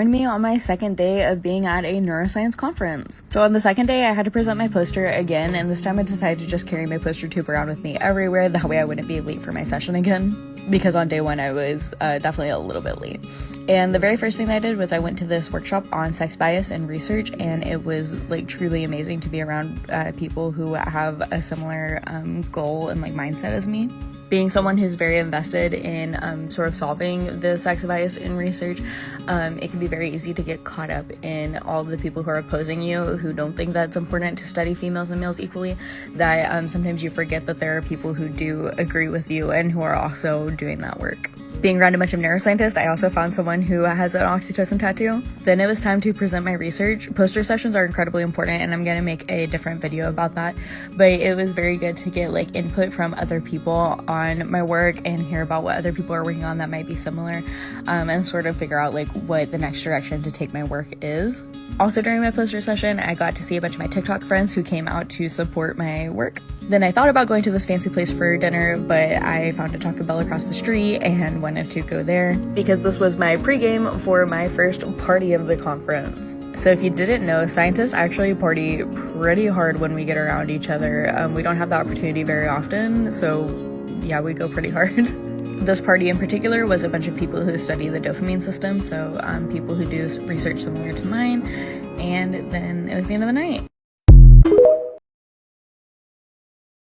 Joined me on my second day of being at a neuroscience conference. So on the second day, I had to present my poster again, and this time I decided to just carry my poster tube around with me everywhere. That way I wouldn't be late for my session again, because on day one I was definitely a little bit late. And the very first thing that I did was I went to this workshop on sex bias and research, and it was like truly amazing to be around people who have a similar goal and like mindset as me. Being someone who's very invested in sort of solving the sex bias in research, it can be very easy to get caught up in all of the people who are opposing you, who don't think that it's important to study females and males equally, that sometimes you forget that there are people who do agree with you and who are also doing that work. Being around a bunch of neuroscientists, I also found someone who has an oxytocin tattoo. Then it was time to present my research. Poster sessions are incredibly important, and I'm gonna make a different video about that. But it was very good to get like input from other people on my work and hear about what other people are working on that might be similar, and sort of figure out like what the next direction to take my work is. Also during my poster session, I got to see a bunch of my TikTok friends who came out to support my work. Then I thought about going to this fancy place for dinner, but I found a Taco Bell across the street and wanted to go there because this was my pregame for my first party of the conference. So if you didn't know, scientists actually party pretty hard when we get around each other. We don't have the opportunity very often, so yeah, we go pretty hard. This party in particular was a bunch of people who study the dopamine system, so people who do research similar to mine, and then it was the end of the night.